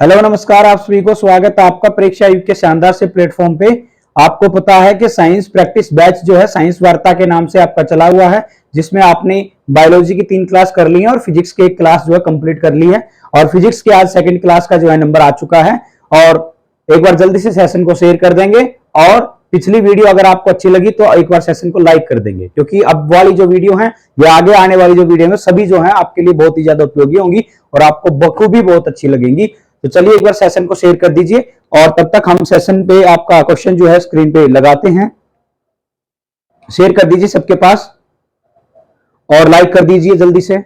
Hello नमस्कार, आप सभी को स्वागत है आपका परीक्षा युग के शानदार से प्लेटफॉर्म पे। आपको पता है कि साइंस प्रैक्टिस बैच जो है साइंस वार्ता के नाम से आपका चला हुआ है, जिसमें आपने बायोलॉजी की 3 क्लास कर ली है और फिजिक्स की 1 क्लास जो है कंप्लीट कर ली है। और फिजिक्स के आज सेकंड क्लास का जो है नंबर आ चुका है। और एक बार जल्दी से सेशन को शेयर कर देंगे और पिछली वीडियो अगर आपको अच्छी लगी तो एक बार सेशन को लाइक कर देंगे, क्योंकि अब वाली जो वीडियो है या आगे आने वाली जो वीडियो है सभी जो है आपके लिए बहुत ही ज्यादा उपयोगी होंगी और आपको बखूबी बहुत अच्छी लगेंगी। तो चलिए एक बार सेशन को शेयर कर दीजिए और तब तक हम सेशन पे आपका क्वेश्चन जो है स्क्रीन पे लगाते हैं। शेयर कर दीजिए सबके पास और लाइक कर दीजिए जल्दी से।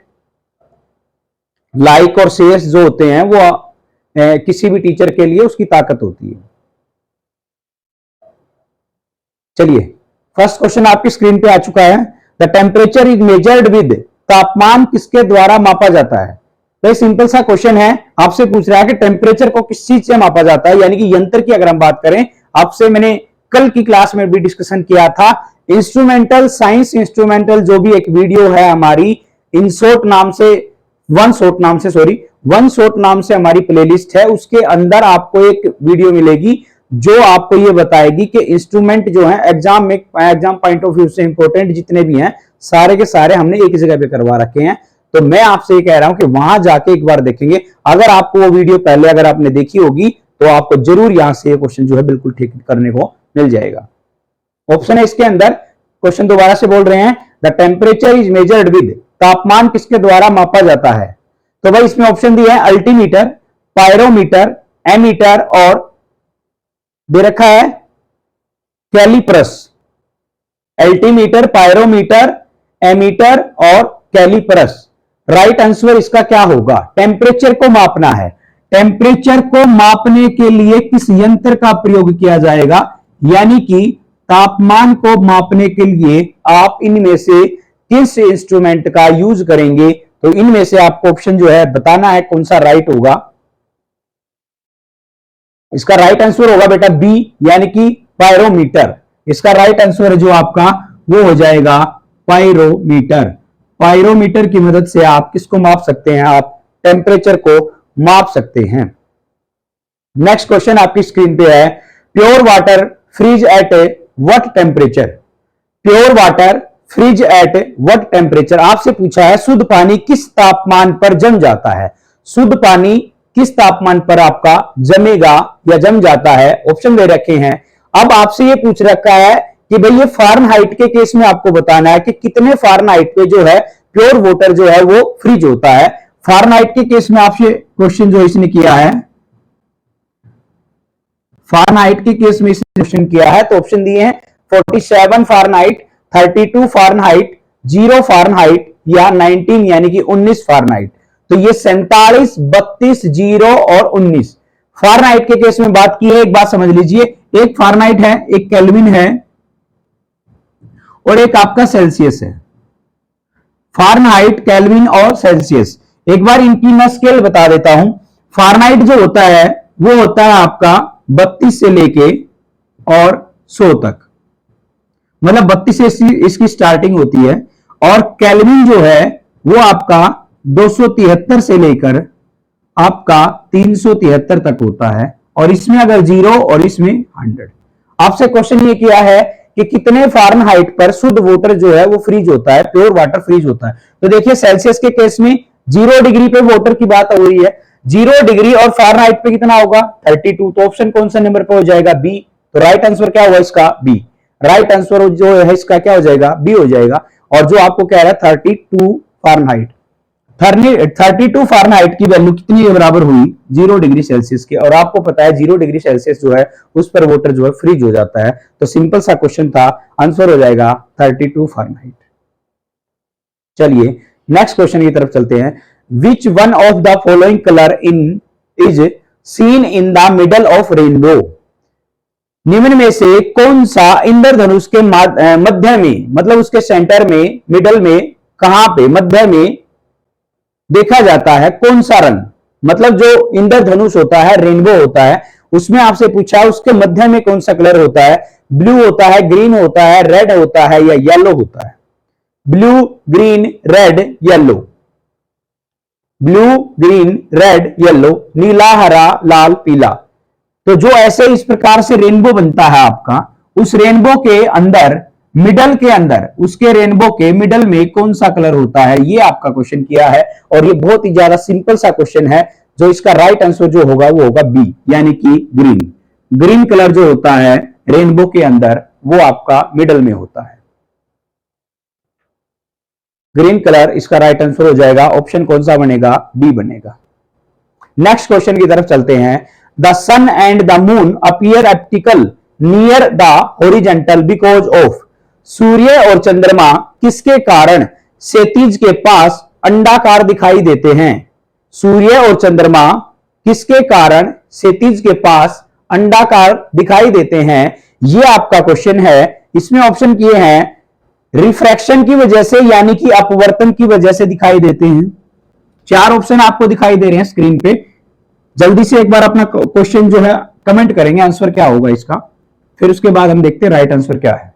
लाइक और शेयर जो होते हैं वो किसी भी टीचर के लिए उसकी ताकत होती है। चलिए, फर्स्ट क्वेश्चन आपकी स्क्रीन पे आ चुका है। The temperature is measured with, तापमान किसके द्वारा मापा जाता है? तो सिंपल सा क्वेश्चन है, आपसे पूछ रहा है कि टेम्परेचर को किस चीज से मापा जाता है, यानी कि यंत्र की अगर हम बात करें। आपसे मैंने कल की क्लास में भी डिस्कशन किया था। इंस्ट्रूमेंटल साइंस इंस्ट्रूमेंटल जो भी एक वीडियो है हमारी वन शॉट नाम से हमारी प्लेलिस्ट है, उसके अंदर आपको एक वीडियो मिलेगी जो आपको ये बताएगी कि इंस्ट्रूमेंट जो है एग्जाम पॉइंट ऑफ व्यू से इंपॉर्टेंट जितने भी हैं सारे के सारे हमने एक जगह पे करवा रखे हैं। तो मैं आपसे ये कह रहा हूं कि वहां जाके एक बार देखेंगे। अगर आपको वो वीडियो पहले अगर आपने देखी होगी तो आपको जरूर यहां से ये क्वेश्चन जो है बिल्कुल ठीक करने को मिल जाएगा। ऑप्शन है इसके अंदर, क्वेश्चन दोबारा से बोल रहे हैं, the temperature is measured with, तापमान किसके द्वारा मापा जाता है? तो भाई इसमें ऑप्शन दिया है अल्टीमीटर, पायरोमीटर, एमीटर और दे रखा है कैलिपर्स। अल्टीमीटर, पायरोमीटर, एमीटर और कैलिपर्स। राइट आंसर इसका क्या होगा? टेम्परेचर को मापना है। टेम्परेचर को मापने के लिए किस यंत्र का प्रयोग किया जाएगा, यानी कि तापमान को मापने के लिए आप इनमें से किस इंस्ट्रूमेंट का यूज करेंगे? तो इनमें से आपको ऑप्शन जो है बताना है कौन सा राइट होगा। इसका राइट आंसर होगा बेटा बी, यानी कि पायरोमीटर। इसका राइट आंसर जो आपका वो हो जाएगा पायरोमीटर। पायरोमीटर की मदद से आप किसको माप सकते हैं? आप टेम्परेचर को माप सकते हैं। नेक्स्ट क्वेश्चन आपकी स्क्रीन पे है, pure water freeze at what temperature? Pure water freeze at what temperature? आपसे पूछा है शुद्ध पानी किस तापमान पर जम जाता है? शुद्ध पानी किस तापमान पर आपका जमेगा या जम जाता है? ऑप्शन दे रखे हैं। अब आपसे ये पूछ रखा है कि भाई ये फारेनहाइट के केस में आपको बताना है कि कितने फारेनहाइट पे जो है प्योर वाटर जो है वो फ्रीज होता है। फारेनहाइट के केस में आपसे क्वेश्चन जो इसने किया है, फारेनहाइट के केस में इसने क्वेश्चन किया है, तो ऑप्शन दिए हैं 47 फारेनहाइट, 32 फारेनहाइट, 0 फारेनहाइट या 19 यानी कि 19 फारेनहाइट। तो ये 47, 32, 0 और 19 फारेनहाइट के केस में बात की है। एक बात समझ लीजिए, एक फारेनहाइट है, एक केल्विन है और एक आपका सेल्सियस है। फारेनहाइट, केल्विन और सेल्सियस। एक बार इनकी मैं स्केल बता देता हूं। फारेनहाइट जो होता है वो होता है आपका 32 से लेके और 100 तक, मतलब 32 से इसकी स्टार्टिंग होती है। और केल्विन जो है वो आपका 273 से लेकर आपका 373 तक होता है। और इसमें अगर 0 और इसमें 100। आपसे क्वेश्चन ये किया है कि कितने फारेनहाइट पर शुद्ध वाटर जो है वो फ्रीज होता है, प्योर वाटर फ्रीज होता है। तो देखिए सेल्सियस के केस में 0 डिग्री पे वाटर की बात हो रही है। 0 डिग्री और फारेनहाइट पे कितना होगा? 32। तो ऑप्शन कौन सा नंबर पे हो जाएगा? बी। तो राइट आंसर क्या होगा इसका? बी। राइट आंसर जो है इसका क्या हो जाएगा? बी हो जाएगा। और जो आपको कह रहा है 32 फारेनहाइट, 32 फारेनहाइट की वैल्यू कितनी के बराबर हुई? 0 डिग्री सेल्सियस के। और आपको पता है 0 डिग्री सेल्सियस जो है उस पर वाटर जो है फ्रीज हो जाता है। तो सिंपल सा क्वेश्चन था, आंसर हो जाएगा 32 फारेनहाइट। चलिए नेक्स्ट क्वेश्चन की तरफ चलते हैं। Which one of the following colour is seen in the middle of rainbow? निम्न में से कौन सा इंद्रधनुष के मध्य में, मतलब उसके सेंटर में, मिडल में, कहां पे, मध्य में देखा जाता है? कौन सा रंग? मतलब जो इंद्रधनुष होता है, रेनबो होता है, उसमें आपसे पूछा उसके मध्य में कौन सा कलर होता है? ब्लू होता है, ग्रीन होता है, रेड होता है या येलो होता है? Blue, green, red, yellow. Blue, green, red, yellow, नीला, हरा, लाल, पीला। तो जो ऐसे इस प्रकार से रेनबो बनता है आपका, उस रेनबो के अंदर मिडल के अंदर, उसके रेनबो के मिडल में कौन सा कलर होता है, ये आपका क्वेश्चन किया है। और ये बहुत ही ज्यादा सिंपल सा क्वेश्चन है। जो इसका राइट आंसर जो होगा वो होगा बी, यानी कि ग्रीन। ग्रीन कलर जो होता है रेनबो के अंदर वो आपका मिडल में होता है। ग्रीन कलर इसका राइट आंसर हो जाएगा। ऑप्शन कौन सा बनेगा, बी बनेगा। नेक्स्ट क्वेश्चन की तरफ चलते हैं। The sun and the moon appear elliptical near the horizontal because of. सूर्य और चंद्रमा किसके कारण क्षैतिज के पास अंडाकार दिखाई देते हैं। सूर्य और चंद्रमा किसके कारण क्षैतिज के पास अंडाकार दिखाई देते हैं, यह आपका क्वेश्चन है। इसमें ऑप्शन किए हैं रिफ्रैक्शन की वजह से, यानी कि अपवर्तन की वजह से दिखाई देते हैं। चार ऑप्शन आपको दिखाई दे रहे हैं स्क्रीन पे। जल्दी से एक बार अपना क्वेश्चन जो है कमेंट करेंगे, आंसर क्या होगा इसका, फिर उसके बाद हम देखते हैं राइट आंसर क्या है।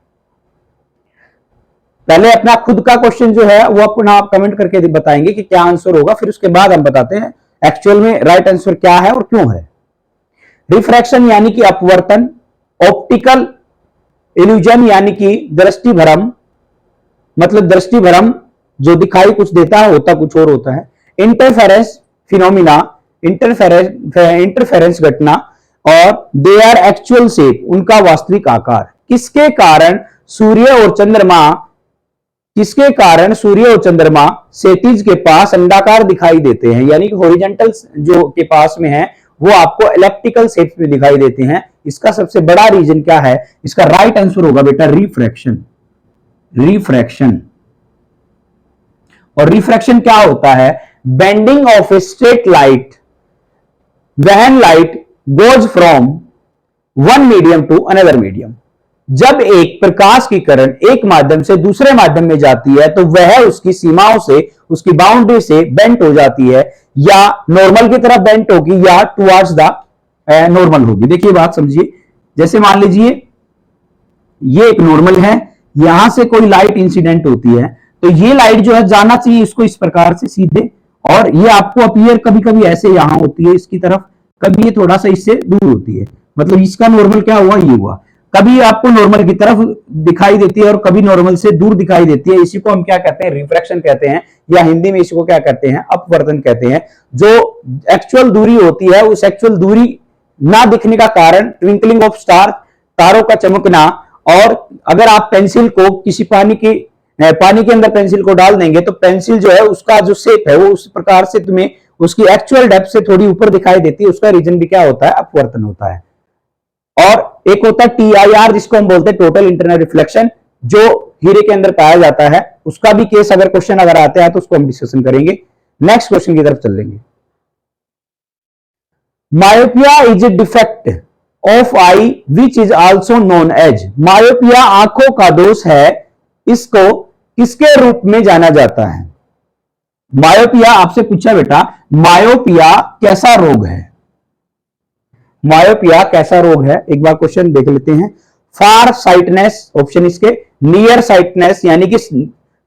पहले अपना खुद का क्वेश्चन जो है वो अपना आप कमेंट करके बताएंगे कि क्या आंसर होगा, फिर उसके बाद हम बताते हैं एक्चुअल में राइट आंसर क्या है और क्यों है। रिफ्रैक्शन यानी कि अपवर्तन, ऑप्टिकल इल्यूजन यानी कि दृष्टि भ्रम, मतलब दृष्टि भ्रम जो दिखाई कुछ देता है होता कुछ और होता है। इंटरफेरेंस फिनोमिना, इंटरफेरेंस घटना, और दे आर एक्चुअल शेप, उनका वास्तविक आकार। किसके कारण सूर्य और चंद्रमा क्षैतिज के पास अंडाकार दिखाई देते हैं, यानी कि हॉरिजॉन्टल जो के पास में है वो आपको एलिप्टिकल शेप में दिखाई देते हैं। इसका सबसे बड़ा रीजन क्या है, इसका राइट आंसर होगा बेटा रिफ्रैक्शन। और रिफ्रैक्शन क्या होता है, bending of a straight light when light goes from one medium to another medium. जब एक प्रकाश की किरण एक माध्यम से दूसरे माध्यम में जाती है तो वह उसकी सीमाओं से, उसकी बाउंड्री से बेंट हो जाती है, या नॉर्मल की तरफ बेंट होगी या टुवर्ड्स द नॉर्मल होगी। देखिए बात समझिए, जैसे मान लीजिए ये एक नॉर्मल है, यहां से कोई लाइट इंसिडेंट होती है तो ये लाइट जो है जाना चाहिए इसको इस प्रकार से सीधे, और ये आपको अपीयर कभी कभी ऐसे यहां होती है इसकी तरफ, कभी ये थोड़ा सा इससे दूर होती है। मतलब इसका नॉर्मल क्या हुआ, ये हुआ। कभी आपको नॉर्मल की तरफ दिखाई देती है और कभी नॉर्मल से दूर दिखाई देती है। इसी को हम क्या कहते हैं, रिफ्रैक्शन कहते हैं, या हिंदी में इसको क्या कहते हैं, अपवर्तन कहते हैं। जो एक्चुअल दूरी होती है उस एक्चुअल दूरी ना दिखने का कारण ट्विंकलिंग ऑफ स्टार, तारों का चमकना, और अगर आप पेंसिल को किसी पानी के अंदर पेंसिल को डाल देंगे तो पेंसिल जो है उसका जो शेप है वो उस प्रकार से तुम्हें उसकी एक्चुअल डेप्थ से थोड़ी ऊपर दिखाई देती है। उसका रीजन भी क्या होता है, अपवर्तन होता है। और एक होता है TIR जिसको हम बोलते हैं टोटल इंटरनल रिफ्लेक्शन, जो हीरे के अंदर पाया जाता है। उसका भी केस अगर क्वेश्चन अगर आते हैं तो उसको हम डिस्कशन करेंगे। नेक्स्ट क्वेश्चन की तरफ चलेंगे। Myopia is a defect of eye which is also known as. Myopia आंखों का दोष है, इसको किसके रूप में जाना जाता है। मायोपिया आपसे पूछा बेटा, मायोपिया कैसा रोग है, मायोपिया कैसा रोग है, एक बार क्वेश्चन देख लेते हैं। फार साइटनेस ऑप्शन इसके, नियर साइटनेस यानी कि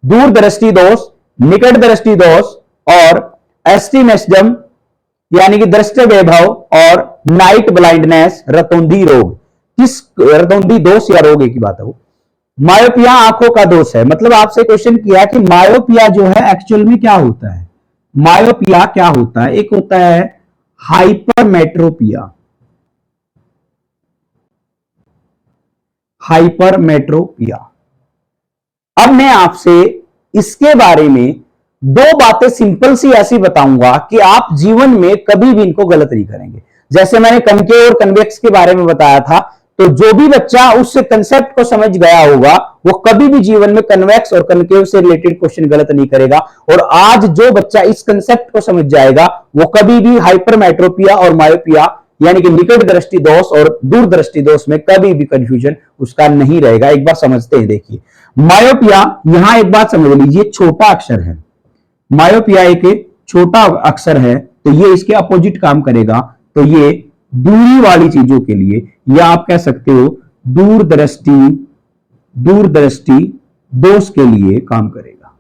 दूर दृष्टि दोष, निकट दृष्टि दोष, और एस्टिमेस्टम यानी कि दृष्टि वैभव, और नाइट ब्लाइंडनेस, रतौंधी रोग। किस रतौंधी दोष या रोग की बात है वो। मायोपिया आंखों का दोष है, मतलब आपसे क्वेश्चन किया कि मायोपिया जो है एक्चुअल में क्या होता है। मायोपिया क्या होता है, एक होता है हाइपरमेट्रोपिया, हाइपरमेट्रोपिया। अब मैं आपसे इसके बारे में दो बातें सिंपल सी ऐसी बताऊंगा कि आप जीवन में कभी भी इनको गलत नहीं करेंगे। जैसे मैंने कनकेव और कन्वेक्स के बारे में बताया था, तो जो भी बच्चा उस कंसेप्ट को समझ गया होगा वो कभी भी जीवन में कन्वेक्स और कनकेव से रिलेटेड क्वेश्चन गलत नहीं करेगा। और आज जो बच्चा इस कंसेप्ट को समझ जाएगा वो कभी भी हाइपरमेट्रोपिया और मायोपिया यानी कि निकट दृष्टि दोष और दूर दृष्टि दोष में कभी भी कंफ्यूजन उसका नहीं रहेगा। एक बार समझते हैं, देखिए मायोपिया, यहां एक बात समझ लीजिए, छोटा अक्षर है। मायोपिया एक छोटा अक्षर है तो ये इसके अपोजिट काम करेगा, तो ये दूरी वाली चीजों के लिए, या आप कह सकते हो दूरदृष्टि दोष के लिए काम करेगा।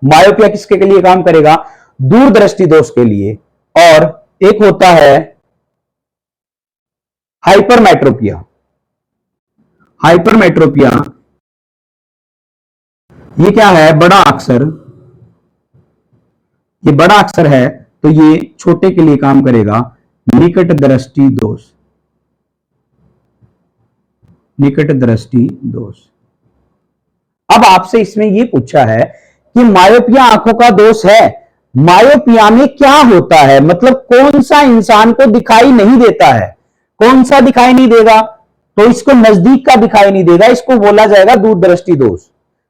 मायोपिया किसके लिए काम करेगा, दूरदृष्टि दोष के लिए, और एक होता है हाइपरमेट्रोपिया। हाइपरमेट्रोपिया ये क्या है, बड़ा अक्षर, ये बड़ा अक्षर है तो ये छोटे के लिए काम करेगा, निकट दृष्टि दोष। निकट दृष्टि दोष। अब आपसे इसमें ये पूछा है कि मायोपिया आंखों का दोष है, मायोपिया में क्या होता है, मतलब कौन सा इंसान को दिखाई नहीं देता है, कौन सा दिखाई नहीं देगा, तो इसको नजदीक का दिखाई नहीं देगा, इसको बोला जाएगा दूरदृष्टि दोष।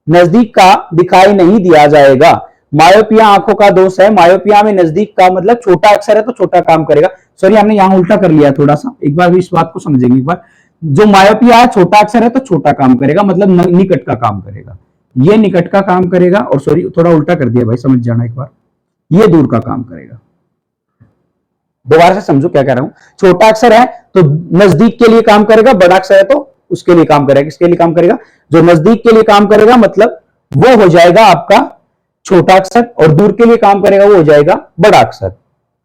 नजदीक का दिखाई नहीं दिया जाएगा, मायोपिया आंखों का दोष है। मायोपिया में नजदीक का मतलब छोटा अक्षर है तो छोटा काम करेगा। सॉरी हमने यहां उल्टा कर लिया थोड़ा सा, एक बार भी इस बात को समझेंगे। एक बार जो मायोपिया है छोटा अक्षर है तो छोटा काम करेगा, मतलब निकट का काम करेगा, ये निकट का काम करेगा, और सॉरी थोड़ा उल्टा कर दिया भाई, समझ जाना एक बार, ये दूर का काम करेगा। दोबारा से समझो क्या कह रहा हूं, छोटा अक्षर है तो नजदीक के लिए काम करेगा, बड़ा अक्षर है तो उसके लिए काम करेगा। किसके लिए काम करेगा, जो नजदीक के लिए काम करेगा मतलब वो हो जाएगा आपका छोटा अक्षर, और दूर के लिए काम करेगा वो हो जाएगा बड़ा अक्षर।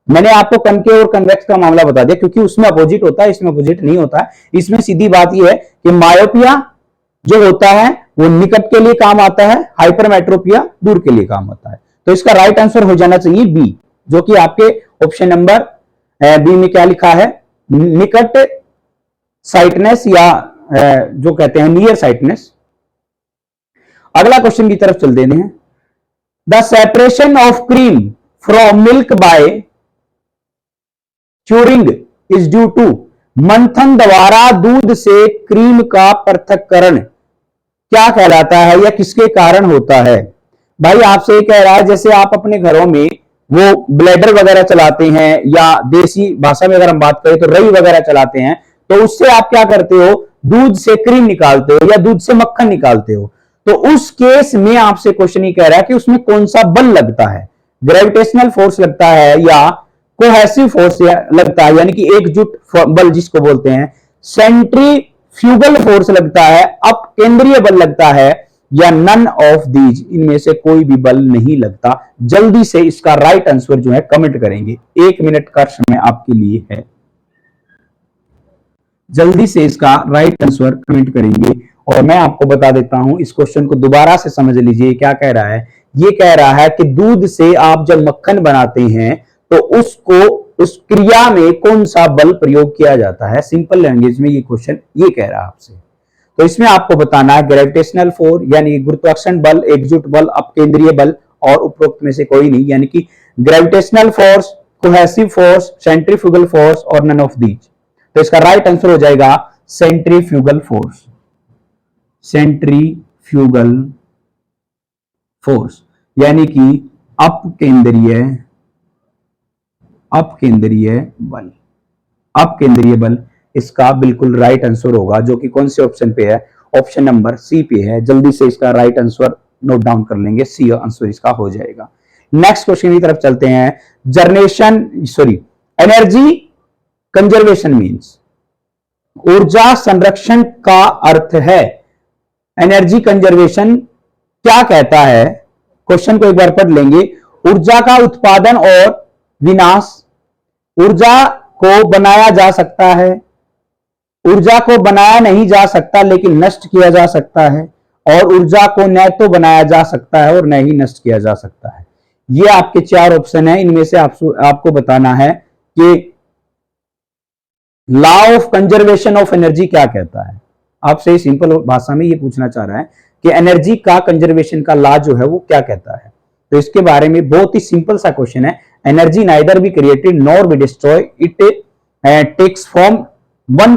मैंने आपको कनकेव और कन्वेक्स का मामला बता दिया क्योंकि उसमें अपोजिट होता है, इसमें अपोजिट नहीं होता है। इसमें सीधी बात यह है कि मायोपिया जो होता है वो निकट के लिए काम आता है, हाइपरमेट्रोपिया दूर के लिए काम आता है। तो इसका राइट आंसर हो जाना चाहिए बी, जो कि आपके ऑप्शन नंबर बी में क्या लिखा है, निकट साइटनेस या जो कहते हैं नियर साइटनेस। अगला क्वेश्चन की तरफ चल देते हैं। The separation of cream from milk by churning is due to, मंथन द्वारा दूध से क्रीम का पृथक्करण क्या कहलाता है या किसके कारण होता है। भाई आपसे ये कह रहा है जैसे आप अपने घरों में वो ब्लेडर वगैरह चलाते हैं, या देसी भाषा में अगर हम बात करें तो रई वगैरह चलाते हैं, तो उससे आप क्या करते हो, दूध से क्रीम निकालते हो या दूध से मक्खन निकालते हो। तो उस केस में आपसे क्वेश्चन ही कह रहा है कि उसमें कौन सा बल लगता है, ग्रेविटेशनल फोर्स लगता है या कोहेसिव फोर्स लगता है, यानी कि एकजुट बल जिसको बोलते हैं, सेंट्रीफ्यूगल फोर्स लगता है, अपकेंद्रीय बल लगता है, या नन ऑफ दीज, इनमें से कोई भी बल नहीं लगता। जल्दी से इसका राइट आंसर जो है कमेंट करेंगे, 1 मिनट का समय आपके लिए है, जल्दी से इसका राइट आंसर कमेंट करेंगे। और मैं आपको बता देता हूं, इस क्वेश्चन को दोबारा से समझ लीजिए क्या कह रहा है। ये कह रहा है कि दूध से आप जब मक्खन बनाते हैं तो उसको उस क्रिया में कौन सा बल प्रयोग किया जाता है। सिंपल लैंग्वेज में ये क्वेश्चन ये कह रहा है आपसे। तो इसमें आपको बताना है ग्रेविटेशनल फोर्स यानी गुरुत्वाकर्षण बल, एकजुट बल, अपकेंद्रीय बल, और उपरोक्त में से कोई नहीं, यानी कि gravitational force, cohesive force, centrifugal force और नन ऑफ दीज। तो इसका राइट आंसर हो जाएगा सेंट्रीफ्यूगल फोर्स, सेंट्रीफ्यूगल फोर्स यानी कि अपकेंद्रीय बल। अपकेंद्रीय बल इसका बिल्कुल राइट आंसर होगा, जो कि कौन से ऑप्शन पे है, ऑप्शन नंबर सी पे है। जल्दी से इसका राइट आंसर नोट डाउन कर लेंगे, सी आंसर इसका हो जाएगा। नेक्स्ट क्वेश्चन की तरफ चलते हैं। एनर्जी कंजर्वेशन मीन्स, ऊर्जा संरक्षण का अर्थ है। एनर्जी कंजर्वेशन क्या कहता है, क्वेश्चन को एक बार पढ़ लेंगे। ऊर्जा का उत्पादन और विनाश, ऊर्जा को बनाया जा सकता है, ऊर्जा को बनाया नहीं जा सकता लेकिन नष्ट किया जा सकता है, और ऊर्जा को न तो बनाया जा सकता है और न ही नष्ट किया जा सकता है। ये आपके 4 ऑप्शन है, इनमें से आपको बताना है कि law of conservation of energy क्या कहता है। आपसे सिंपल भाषा में ये पूछना चाह रहा है कि एनर्जी का कंजर्वेशन का लॉ जो है वो क्या कहता है। तो इसके बारे में बहुत ही सिंपल सा क्वेश्चन है। Energy neither be created nor be destroy, it takes from one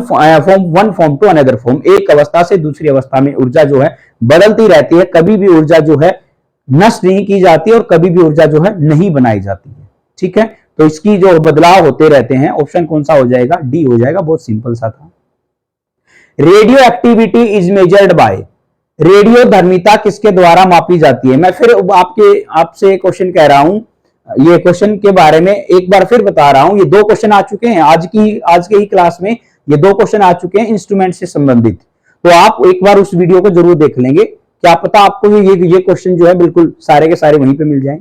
form to another form. एक अवस्था से दूसरी अवस्था में ऊर्जा जो है बदलती रहती है, कभी भी ऊर्जा जो है नष्ट नहीं की जाती और कभी भी ऊर्जा जो है नहीं बनाई जाती है। ठीक है, तो इसकी जो बदलाव होते रहते हैं। ऑप्शन कौन सा हो जाएगा, डी हो जाएगा, बहुत सिंपल सा था। Radio activity is measured by, radio धर्मिता किसके द्वारा मापी जाती है। मैं फिर आपसे क्वेश्चन कह रहा हूं, ये क्वेश्चन के बारे में एक बार फिर बता रहा हूं। ये 2 क्वेश्चन आ चुके हैं आज के ही क्लास में, ये 2 क्वेश्चन आ चुके हैं इंस्ट्रूमेंट से संबंधित। तो आप एक बार उस वीडियो को जरूर देख लेंगे, क्या पता आपको ये क्वेश्चन जो है बिल्कुल सारे के सारे वहीं पे मिल जाएं।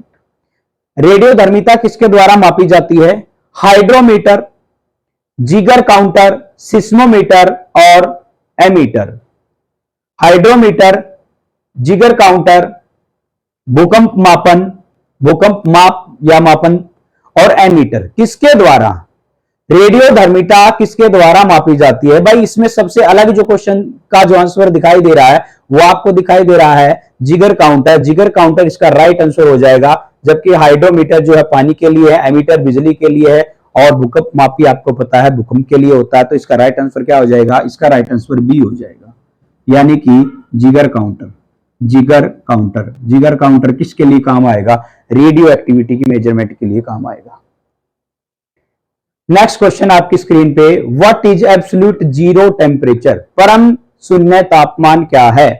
रेडियोधर्मिता किसके द्वारा मापी जाती है? हाइड्रोमीटर, जिगर काउंटर, सिस्मोमीटर और एमीटर। हाइड्रोमीटर, जिगर काउंटर, भूकंप मापन, भूकंप माप या मापन और एमीटर किसके द्वारा? रेडियोधर्मिता किसके द्वारा मापी जाती है? भाई इसमें सबसे अलग जो क्वेश्चन का जो आंसर दिखाई दे रहा है वो आपको दिखाई दे रहा है जिगर काउंटर। जिगर काउंटर इसका राइट आंसर हो जाएगा, जबकि हाइड्रोमीटर जो है पानी के लिए है, एमीटर बिजली के लिए है और भूकंप मापी आपको पता है भूकंप के लिए होता है। तो इसका राइट आंसर क्या हो जाएगा? इसका राइट आंसर बी हो जाएगा, यानी कि जिगर काउंटर। जिगर काउंटर, जिगर काउंटर किसके लिए काम आएगा? रेडियो एक्टिविटी की मेजरमेंट के लिए काम आएगा। नेक्स्ट क्वेश्चन आपकी स्क्रीन पे, what is absolute zero temperature? परम शून्य तापमान क्या है?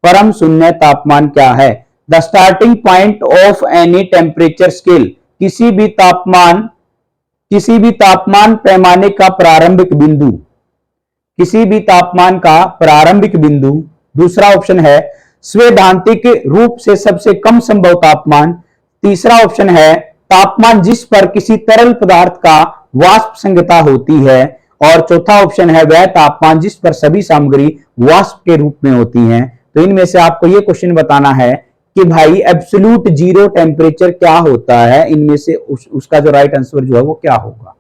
परम शून्य तापमान क्या है? The starting point of any temperature scale, किसी भी तापमान पैमाने का प्रारंभिक बिंदु, किसी भी तापमान का प्रारंभिक बिंदु। दूसरा ऑप्शन है सैद्धांतिक रूप से सबसे कम संभव तापमान। तीसरा ऑप्शन है तापमान जिस पर किसी तरल पदार्थ का वाष्प संगतता होती है। और चौथा ऑप्शन है वह तापमान जिस पर सभी सामग्री वाष्प के रूप में होती हैं। तो इनमें से आपको यह क्वेश्चन बताना है कि भाई एब्सोल्यूट जीरो टेम्परेचर क्या होता है, इनमें से उसका जो राइट आंसर जो है वो क्या होगा।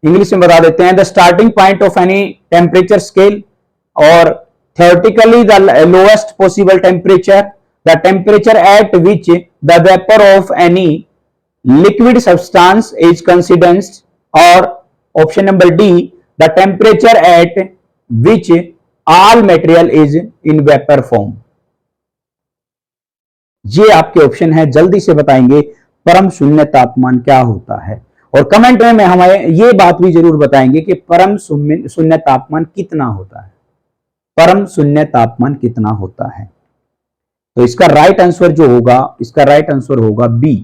इंग्लिश में बता देते हैं, the starting point of any temperature scale और theoretically the lowest possible temperature, the temperature at which the vapor of any liquid substance is condensed, or option number D, the temperature at which all material is in vapor form। ये आपके option है, जल्दी से बताएंगे परम शून्य तापमान क्या होता है। और कमेंट में हमें ये बात भी जरूर बताएंगे कि परम शून्य तापमान कितना होता है, परम शून्य तापमान कितना होता है। तो इसका राइट आंसर जो होगा, इसका राइट आंसर होगा बी,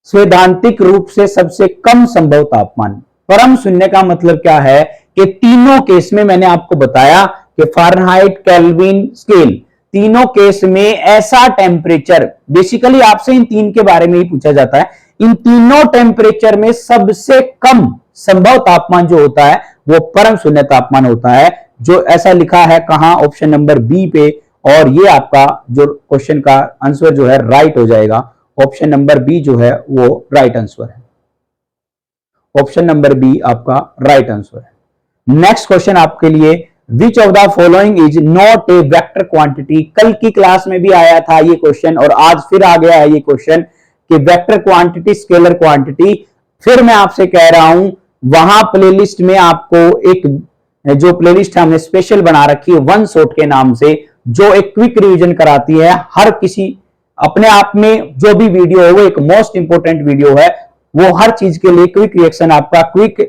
सैद्धांतिक रूप से सबसे कम संभव तापमान। परम शून्य का मतलब क्या है कि तीनों केस में मैंने आपको बताया कि फ़ारेनहाइट, केल्विन, स्केल, तीनों केस में ऐसा टेम्परेचर, बेसिकली आपसे इन तीन के बारे में ही पूछा जाता है, इन तीनों टेम्परेचर में सबसे कम संभव तापमान जो होता है वो परम शून्य तापमान होता है, जो ऐसा लिखा है कहां? ऑप्शन नंबर बी पे। और ये आपका जो क्वेश्चन का आंसर जो है राइट हो जाएगा, ऑप्शन नंबर बी जो है वो राइट आंसर है, ऑप्शन नंबर बी आपका राइट आंसर है। नेक्स्ट क्वेश्चन आपके लिए, which of the following is not a vector quantity? कल की क्लास में भी आया था ये क्वेश्चन और आज फिर आ गया है ये क्वेश्चन कि वेक्टर क्वांटिटी, स्केलर क्वांटिटी। फिर मैं आपसे कह रहा हूं वहां प्लेलिस्ट में आपको एक जो प्लेलिस्ट हमने स्पेशल बना रखी है वन शॉट के नाम से, जो एक क्विक रिवीजन कराती है हर किसी, अपने आप में जो भी वीडियो है वो एक मोस्ट इंपोर्टेंट वीडियो है, वो हर चीज के लिए क्विक रिएक्शन आपका क्विक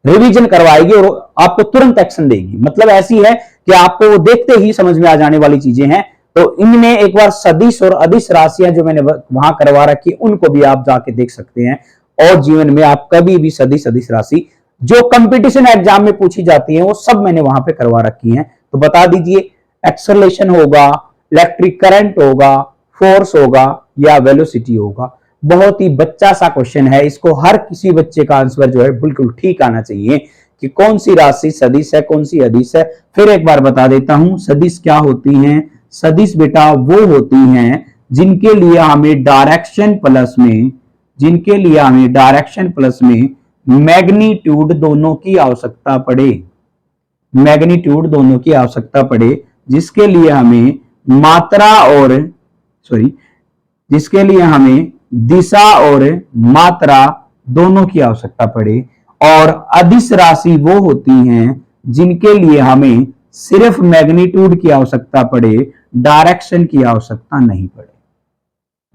रिवीजन करवाएगी और आपको तुरंत एक्शन देगी। मतलब ऐसी है कि आपको वो देखते ही समझ में आ जाने वाली चीजें हैं। तो इनमें एक बार सदिश और अदिश राशियां जो मैंने वहां करवा रखी उनको भी आप जाके देख सकते हैं, और जीवन में आप कभी भी सदिश अदिश राशि जो कंपटीशन एग्जाम में पूछी जाती है वो सब मैंने वहां पे करवा रखी हैं। तो बता दीजिए, एक्सेलरेशन होगा, इलेक्ट्रिक करंट होगा, फोर्स होगा या वेलोसिटी होगा। बहुत ही बच्चा सा क्वेश्चन है, इसको हर किसी बच्चे का आंसर जो है बिल्कुल ठीक आना चाहिए कि कौन सी राशि सदिश है, कौन सी अदिश है। फिर एक बार बता देता हूं, सदिश क्या होती हैं? सदिश बेटा वो होती हैं जिनके लिए हमें डायरेक्शन प्लस में, जिनके लिए हमें डायरेक्शन प्लस में मैग्नीट्यूड दोनों की आवश्यकता पड़े, मैग्नीट्यूड दोनों की आवश्यकता पड़े, जिसके लिए हमें मात्रा और जिसके लिए हमें दिशा और मात्रा दोनों की आवश्यकता पड़े। और अदिश राशि वो होती हैं जिनके लिए हमें सिर्फ मैग्नीट्यूड की आवश्यकता पड़े, डायरेक्शन की आवश्यकता नहीं पड़े।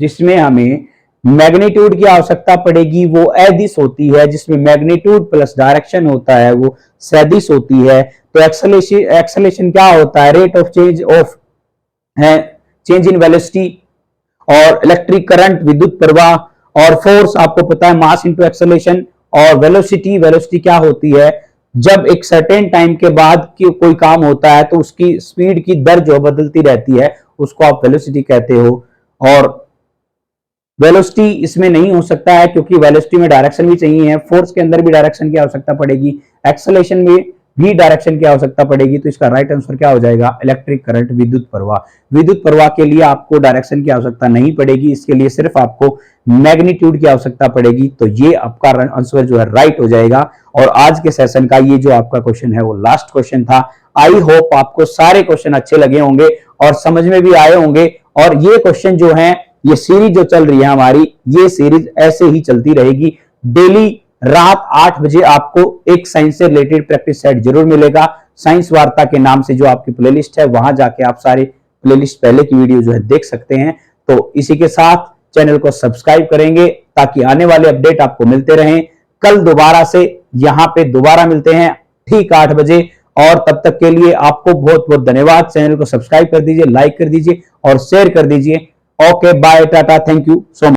जिसमें हमें मैग्नीट्यूड की आवश्यकता पड़ेगी वो अदिश होती है, जिसमें मैग्नीट्यूड प्लस डायरेक्शन होता है वो सदिश होती है। तो एक्सेलरेशन क्या होता है? Rate of change in velocity, और इलेक्ट्रिक करंट विद्युत प्रवाह, और फोर्स आपको पता है मास इनटू एक्सेलरेशन, और वेलोसिटी क्या होती है? जब एक सर्टेन टाइम के बाद कोई काम होता है तो उसकी स्पीड की दर जो बदलती रहती है उसको आप वेलोसिटी कहते हो। और वेलोसिटी इसमें नहीं हो सकता है क्योंकि वेलोसिटी में डायरेक्शन भी चाहिए है, फोर्स के अंदर भी डायरेक्शन की आवश्यकता पड़ेगी, एक्सेलरेशन में भी डायरेक्शन की आवश्यकता पड़ेगी। तो इसका राइट आंसर क्या हो जाएगा, इलेक्ट्रिक करंट, विद्युत प्रवाह। विद्युत प्रवाह के लिए आपको डायरेक्शन की आवश्यकता नहीं पड़ेगी, इसके लिए सिर्फ आपको मैग्नीट्यूड की आवश्यकता पड़ेगी। तो ये आपका आंसर जो है राइट हो जाएगा। और आज के सेशन का ये जो आपका क्वेश्चन है वो लास्ट क्वेश्चन था। आई होप आपको सारे क्वेश्चन अच्छे लगे होंगे और समझ में भी आए होंगे। और ये क्वेश्चन जो है, ये सीरीज जो चल रही है हमारी, ये सीरीज ऐसे ही चलती रहेगी। डेली रात 8 बजे आपको एक साइंस से रिलेटेड प्रैक्टिस सेट जरूर मिलेगा। साइंस वार्ता के नाम से जो आपकी प्लेलिस्ट है, वहां जाके आप सारे प्लेलिस्ट पहले की वीडियो जो है देख सकते हैं। तो इसी के साथ चैनल को सब्सक्राइब करेंगे ताकि आने वाले अपडेट आपको मिलते रहें। कल दोबारा से यहां पे दोबारा मिलते हैं ठीक 8 बजे। और तब तक के लिए आपको बहुत बहुत धन्यवाद। चैनल को सब्सक्राइब कर दीजिए, लाइक कर दीजिए और शेयर कर दीजिए। Okay, bye, tata, thank you so much.